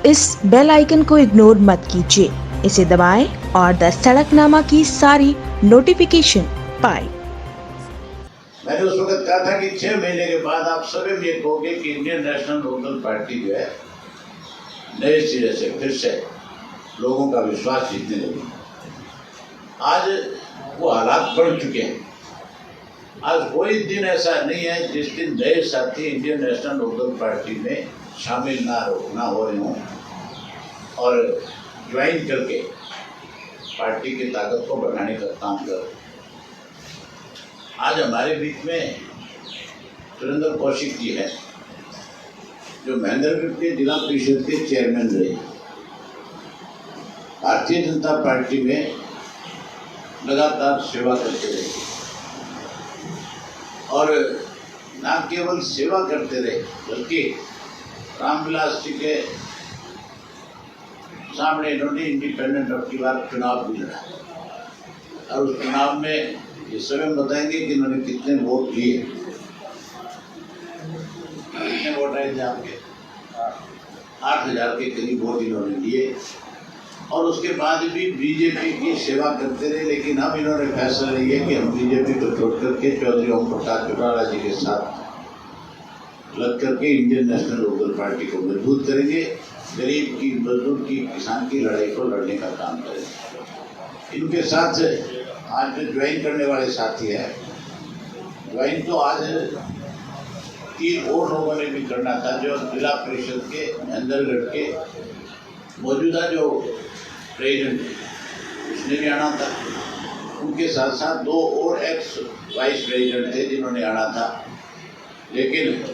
इस bell icon को ignore मत कीजिए, इसे दबाएं और द सड़कनामा की सारी नोटिफिकेशन पाएं। मैंने उस वक्त कहा था कि 6 महीने के बाद आप सभी ये कहोगे कि इंडियन नेशनल लोकल पार्टी जो है नए सिरे से फिर से लोगों का विश्वास जीतने लगी। आज वो हालात बढ़ चुके हैं। आज कोई दिन ऐसा नहीं है जिस दिन नए साथी इंडियन नेशनल लोकल पार्टी में शामिल ना हो रहे हों और ज्वाइन करके पार्टी की ताकत को बढ़ाने का काम कर रहे। आज हमारे बीच में सुरेंद्र कौशिक जी है, जो महेंद्रगढ़ के जिला परिषद के चेयरमैन रहे, भारतीय जनता पार्टी में लगातार सेवा करते रहे और न केवल सेवा करते रहे बल्कि रामविलास जी के सामने इन्होंने इंडिपेंडेंट अब की बार चुनाव भी लड़ा और उस चुनाव में ये स्वयं बताएंगे कि इन्होंने कितने वोट लिए। कितने वोट आए थे आपके? 8,000 के करीब वोट इन्होंने लिए और उसके बाद भी बीजेपी की सेवा करते रहे। लेकिन अब इन्होंने फैसला लिया कि हम बीजेपी को छोड़ करके चौधरी ओम प्रकाश चौटाला जी के साथ लग करके इंडियन नेशनल लोकल पार्टी को मजबूत करेंगे, गरीब की, मजदूर की, किसान की लड़ाई को लड़ने का काम करेंगे। इनके साथ आज जो ज्वाइन करने वाले साथी हैं, ज्वाइन तो आज 3 और लोगों ने भी करना था। जो जिला परिषद के महेंद्रगढ़ के मौजूदा जो प्रेसिडेंट उसने भी आना था, उनके साथ साथ 2 और एक्स वाइस प्रेसिडेंट थे जिन्होंने आना था। लेकिन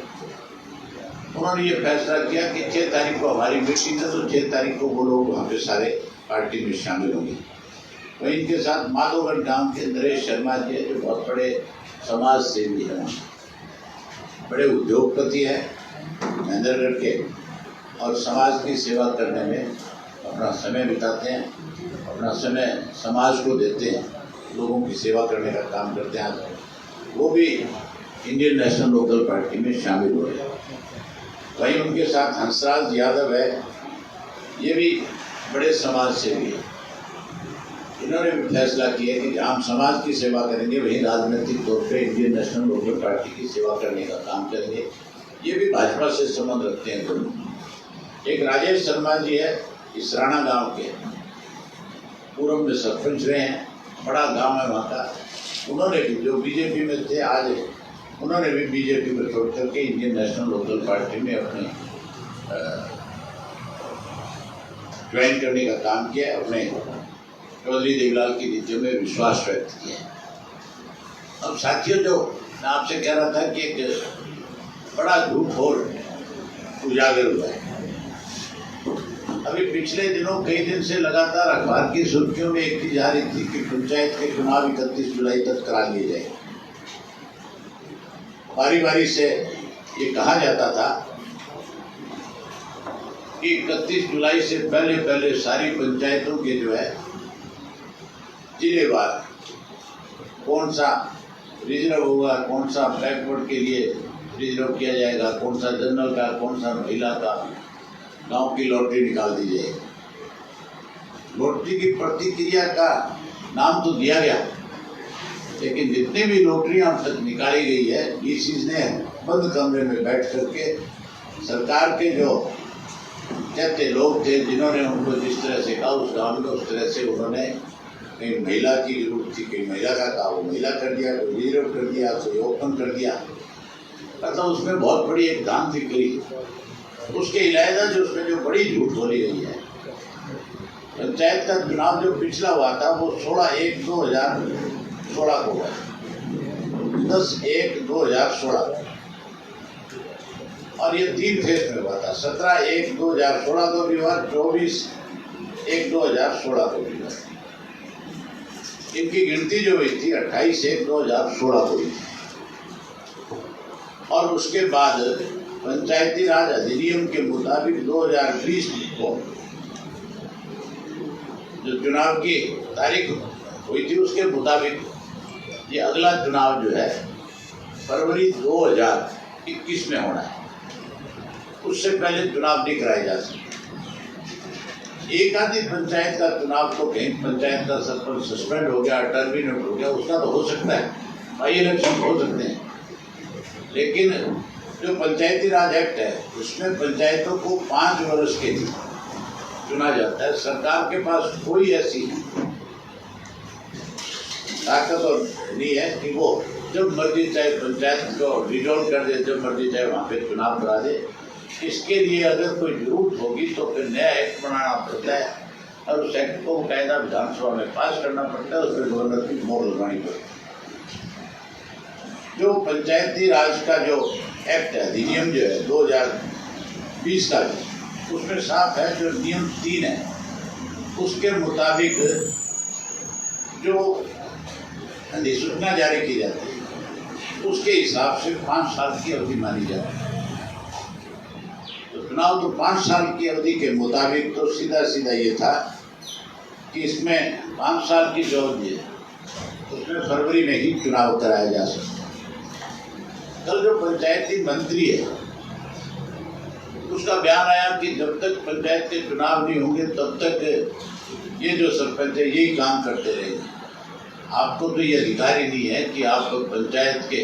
उन्होंने ये फैसला किया कि 6 तारीख को हमारी मीटिंग है, तो 6 तारीख को वो लोग वहाँ पे सारे पार्टी में शामिल होंगे। वहीं इनके साथ माधोगढ़ गांव के नरेश शर्मा जी जो बहुत बड़े समाज सेवी हैं, बड़े उद्योगपति हैं महेंद्रगढ़ के और समाज की सेवा करने में अपना समय बिताते हैं, अपना समय समाज को देते हैं, लोगों की सेवा करने का काम करते हैं। वो भी इंडियन नेशनल लोकल पार्टी में शामिल हो रहे हैं। वहीं उनके साथ हंसराज यादव है, ये भी बड़े समाज सेवी हैं। इन्होंने भी फैसला किया कि हम समाज की सेवा करेंगे, वहीं राजनीतिक तौर पे इंडियन नेशनल लोकल पार्टी की सेवा करने का काम करेंगे। ये भी भाजपा से संबंध रखते हैं दोनों। एक राजेश शर्मा जी है, इस राणा गांव के पूर्व में सरपंच रहे हैं, बड़ा गांव है वहाँ का। उन्होंने भी, जो बीजेपी में थे, आज उन्होंने भी बीजेपी को छोड़ करके इंडियन नेशनल लोकल पार्टी में अपने ज्वाइन करने का काम किया, अपने चौधरी देवीलाल की नीतियों में विश्वास व्यक्त किया। अब साथियों, जो मैं आपसे कह रहा था कि एक बड़ा झूठ और उजागर हुआ है। अभी पिछले दिनों कई दिन से लगातार अखबार की सुर्खियों में एक चीज आ रही थी कि पंचायत के चुनाव 31 जुलाई तक करा लिए जाए। बारी बारी से ये कहा जाता था कि 31 जुलाई से पहले सारी पंचायतों के जो है जिलेवार कौन सा रिजर्व होगा, कौन सा बैकवर्ड के लिए रिजर्व किया जाएगा, कौन सा जनरल का, कौन सा महिला का, गांव की लॉटरी निकाल दी जाएगी। लॉटरी की प्रतिक्रिया का नाम तो दिया गया, लेकिन जितनी भी लॉटरियां अब तक निकाली गई है, डीसी ने बंद कमरे में बैठ करके सरकार के जो कहते लोग थे, जिन्होंने उनको जिस तरह से कहा उस गाँव में उस तरह से उन्होंने कहीं महिला की जरूरत थी, कहीं महिला का कहा वो महिला कर दिया, कोई रिजर्व कर दिया, कोई ओपन कर दिया। मतलब उसमें बहुत बड़ी एक धांधली करी। उसके इलावा जो उसमें जो बड़ी झूठ बोली गई है, पंचायत का चुनाव जो पिछला हुआ था वो 16/1/2016 को हुआ, 10/1/2016 और ये 3 फेज में हुआ था। 17/1/2016 को भी हुआ, 24/1/2016 को भी हुआ। इनकी गिनती जो हुई थी 28/1/2016 को हुई थी और उसके बाद पंचायती राज अधिनियम के मुताबिक 2020 को जो चुनाव की तारीख हुई थी उसके मुताबिक ये अगला चुनाव जो है फरवरी 2021 में होना है। उससे पहले चुनाव नहीं कराए जा सकते। एक आधी पंचायत का चुनाव तो कहीं पंचायत का सरपंच सस्पेंड हो गया, टर्मिनेट हो गया, उसका तो हो सकता है, बाई इलेक्शन हो सकते हैं। लेकिन जो पंचायती राज एक्ट है उसमें पंचायतों को 5 वर्ष के लिए चुना जाता है। सरकार के पास कोई ऐसी ताकत और नहीं है कि वो जब मर्जी चाहे पंचायत को डिसॉल्व कर दे, जब मर्जी चाहे वहाँ पे चुनाव करा दे। इसके लिए अगर कोई जरूरत होगी तो फिर नया एक्ट बनाना पड़ता है और उस एक्ट को कायदा विधानसभा में पास करना पड़ता है, उस पर गवर्नर की मोहर लगानी पड़ती है। जो पंचायती राज का जो एक्ट है, अधिनियम जो है 2020 का, उसमें साफ है, जो नियम 3 है उसके मुताबिक जो अधिसूचना जारी की जाती है उसके हिसाब से 5 साल की अवधि मानी जाती है। तो चुनाव तो 5 साल की अवधि के मुताबिक तो सीधा सीधा ये था कि इसमें 5 साल की जो अवधि है उसमें फरवरी में ही चुनाव कराया जा सकता है। कल जो पंचायती मंत्री है उसका बयान आया कि जब तक पंचायत के चुनाव नहीं होंगे तब तक ये जो सरपंच है यही काम करते रहेंगे। आपको तो ये अधिकार ही नहीं है कि आप पंचायत के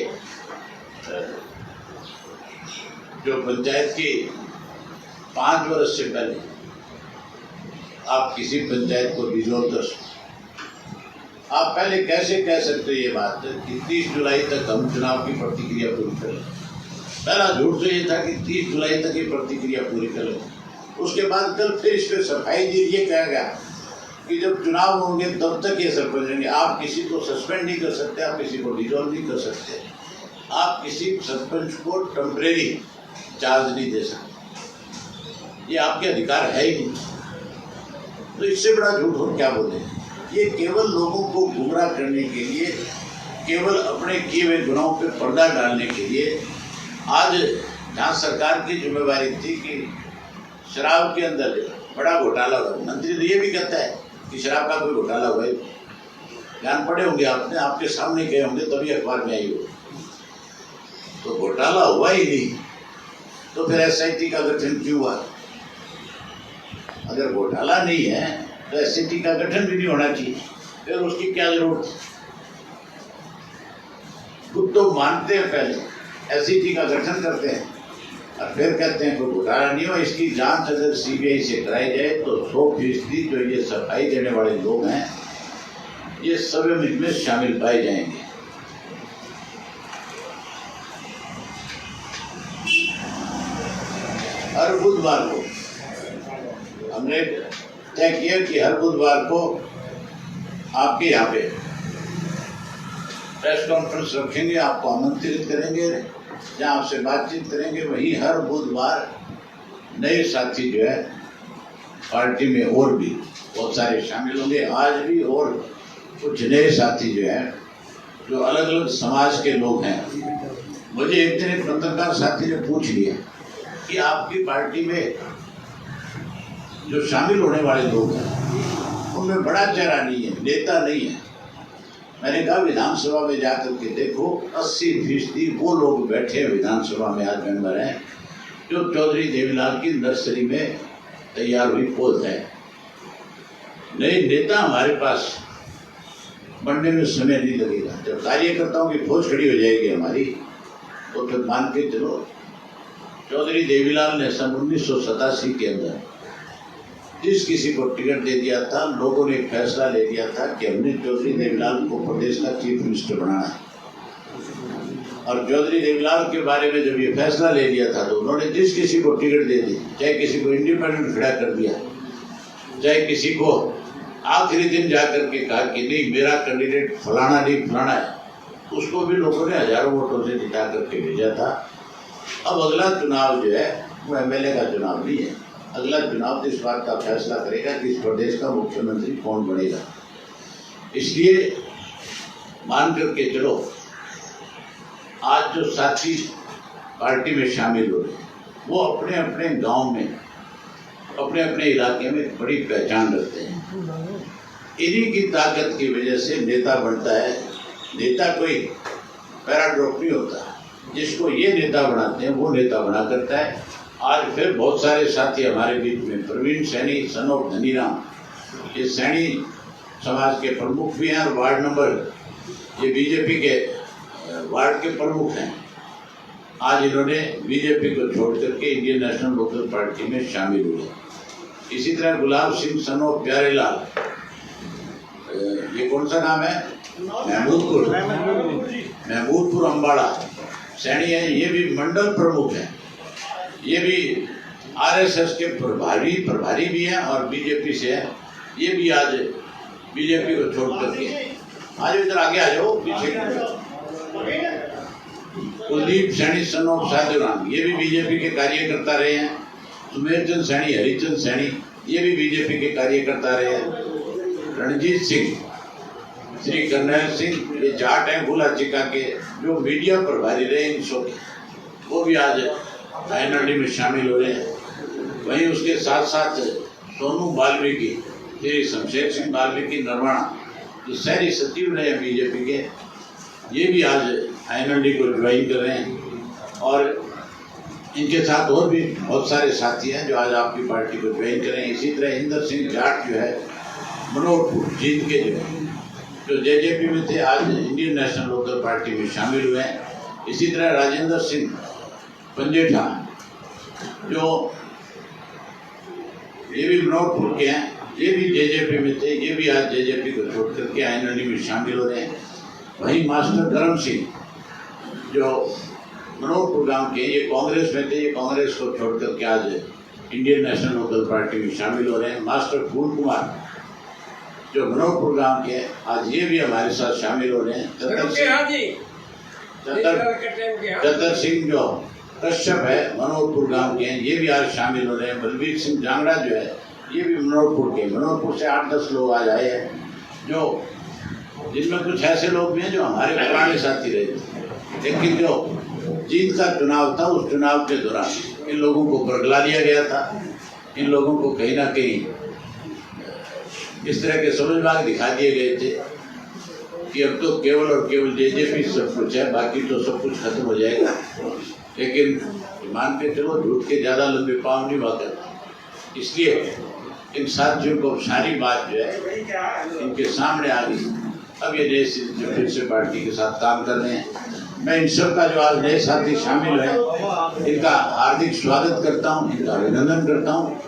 जो पंचायत की 5 वर्ष से पहले आप किसी पंचायत को डिसॉल्व कर सकते। आप पहले कैसे कह सकते ये बात कि 30 जुलाई तक हम चुनाव की प्रतिक्रिया पूरी करें। पहला झूठ तो ये था कि 30 जुलाई तक ये प्रतिक्रिया पूरी करें। उसके बाद कल फिर इस पर सफाई दी, ये कहा गया कि जब चुनाव होंगे तब तक ये सरपंच रहेंगे। आप किसी को सस्पेंड नहीं कर सकते, आप किसी को डिसॉल्व नहीं कर सकते, आप किसी सरपंच को टेम्परेरी चार्ज नहीं दे सकते, ये आपके अधिकार है ही नहीं। तो इससे बड़ा झूठ हम क्या बोले। ये केवल लोगों को गुमराह करने के लिए, केवल अपने किए हुए गुनाहों पे पर्दा डालने के लिए। आज जहाँ सरकार की जिम्मेवारी थी कि शराब के अंदर बड़ा घोटाला हुआ, मंत्री तो ये भी कहता है कि शराब का कोई घोटाला हुआ है, ध्यान पड़े होंगे आपने, आपके सामने गए होंगे तभी अखबार में आई हो। तो घोटाला हुआ ही नहीं तो फिर SIT का गठन क्यों हुआ? अगर घोटाला नहीं है तो SIT का गठन भी नहीं होना चाहिए, फिर उसकी क्या जरूरत है? खुद तो मानते हैं, पहले SIT का गठन करते हैं और फिर कहते हैं कोई घोटाला नहीं हो। इसकी जांच अगर CBI से कराई जाए तो 100% जो ये सफाई देने वाले लोग हैं ये सब इनमें शामिल पाए जाएंगे। हर बुधवार को हमने तय किया कि हर बुधवार को आपके यहाँ पे प्रेस कॉन्फ्रेंस रखेंगे, आपको आमंत्रित करेंगे, जहाँ आपसे बातचीत करेंगे। वहीं हर बुधवार नए साथी जो है पार्टी में और भी बहुत सारे शामिल होंगे। आज भी और कुछ नए साथी जो है जो अलग अलग समाज के लोग हैं। मुझे एक दिन एक पत्रकार साथी ने पूछ लिया कि आपकी पार्टी में जो शामिल होने वाले लोग हैं उनमें बड़ा चेहरा नहीं है, नेता नहीं है। मैंने कहा विधानसभा में जाकर के देखो, 80% वो लोग बैठे हैं विधानसभा में, आज मेंबर हैं, जो चौधरी देवीलाल की नर्सरी में तैयार हुई पौध है। नए नेता हमारे पास बनने में समय नहीं लगेगा। जब कार्यकर्ताओं की फौज खड़ी हो जाएगी हमारी, तो फिर मान के चलो चौधरी देवीलाल ने सन 1987 के अंदर जिस किसी को टिकट दे दिया था, लोगों ने फैसला ले लिया था कि हमने चौधरी देवीलाल को प्रदेश का चीफ मिनिस्टर बनाना है। और चौधरी देवीलाल के बारे में जब ये फैसला ले लिया था तो उन्होंने जिस किसी को टिकट दे दी, चाहे किसी को इंडिपेंडेंट खड़ा कर दिया, चाहे किसी को आखिरी दिन जाकर के कहा कि नहीं मेरा कैंडिडेट फलाना नहीं फलाना है, उसको भी लोगों ने हजारों वोटों से जिता करके भेजा था। अब अगला चुनाव जो है वो MLA का चुनाव नहीं है। अगला चुनाव तो इस बात का फैसला करेगा कि इस प्रदेश का मुख्यमंत्री कौन बनेगा। इसलिए मान करके चलो, आज जो साथी पार्टी में शामिल हो रहे वो अपने अपने गांव में, अपने अपने इलाके में बड़ी पहचान रखते हैं। इन्हीं की ताकत की वजह से नेता बनता है। नेता कोई पैराड्रॉप नहीं होता, जिसको ये नेता बनाते हैं वो नेता बना करता है। आज फिर बहुत सारे साथी हमारे बीच में, प्रवीण सैनी सन ऑफ धनीराम, ये सैनी समाज के प्रमुख भी हैं और वार्ड नंबर, ये बीजेपी के वार्ड के प्रमुख हैं। आज इन्होंने बीजेपी को छोड़ करके इंडियन नेशनल लोकल पार्टी में शामिल हुए। इसी तरह गुलाब सिंह सन ऑफ प्यारेलाल, ये कौन सा नाम है, महमूदपुर अम्बाड़ा सैनी है, ये भी मंडल प्रमुख है। ये भी आरएसएस के प्रभारी भी हैं और बीजेपी से है। ये भी आज बीजेपी को छोड़ करके, आज इधर आगे आ जाओ पीछे। कुलदीप सैनी सन ऑफ साधुराम, ये भी बीजेपी के कार्यकर्ता रहे हैं। सुमेरचंद सैनी, हरिचंद सैनी, ये भी बीजेपी के कार्यकर्ता रहे हैं। रणजीत सिंह, श्री कर्नैल सिंह, ये जाट हैं भूला चिका के, जो मीडिया प्रभारी रहे इन शो के, वो भी आज आईएनएलडी में शामिल हो रहे हैं। वहीं उसके साथ साथ सोनू बाल्मीकि, श्री शमशेर सिंह बाल्मीकि नरवाणा, जो शहरी सचिव रहे हैं बीजेपी के, ये भी आज आईएनएलडी को ज्वाइन कर रहे हैं। और इनके साथ और भी बहुत सारे साथी हैं जो आज आपकी पार्टी को ज्वाइन कर रहे हैं। इसी तरह इंदर सिंह जाट जो है मनोहरपुर जीत के जो जेजेपी में थे, आज इंडियन नेशनल लोकल पार्टी में शामिल हुए हैं। इसी तरह राजेंद्र सिंह पंजेठा, जो ये भी मनोहरपुर के हैं, ये भी जेजेपी में थे, ये भी आज जेजेपी को छोड़ करके आईएनएलडी में शामिल हो रहे हैं। वहीं मास्टर करम सिंह, जो मनोहरपुर गांव के, ये कांग्रेस में थे, ये कांग्रेस को छोड़ करके आज इंडियन नेशनल लोकल पार्टी में शामिल हो रहे हैं। मास्टर फूल कुमार, जो मनोहरपुर गांव के, आज ये भी हमारे साथ शामिल हो रहे हैं। चतर सिंह जो कश्यप है मनोहरपुर गांव के हैं, ये भी आज शामिल हो रहे हैं। बलबीर सिंह जांगड़ा जो है, ये भी मनोहरपुर के, मनोहरपुर से 8-10 लोग आज आए हैं, जो जिनमें कुछ ऐसे लोग भी हैं जो हमारे पुराने साथी रहे थे, लेकिन जो जीत का चुनाव था, उस चुनाव के दौरान इन लोगों को बरगला दिया गया था। इन लोगों को कहीं ना कहीं इस तरह के समझबाग दिखा दिए गए थे कि अब तो केवल और केवल जेजेपी सब कुछ है, बाकी तो सब कुछ खत्म हो जाएगा। लेकिन मान के चलो, झूठ के ज़्यादा लंबे पाँव नहीं भागते। इसलिए इन साथियों को सारी बात जो है इनके सामने आ गई। अब ये नए जो फिर से पार्टी के साथ काम कर रहे हैं। मैं इन सब का जो आज नए साथी शामिल हैं, इनका हार्दिक स्वागत करता हूँ, इनका अभिनंदन करता हूँ।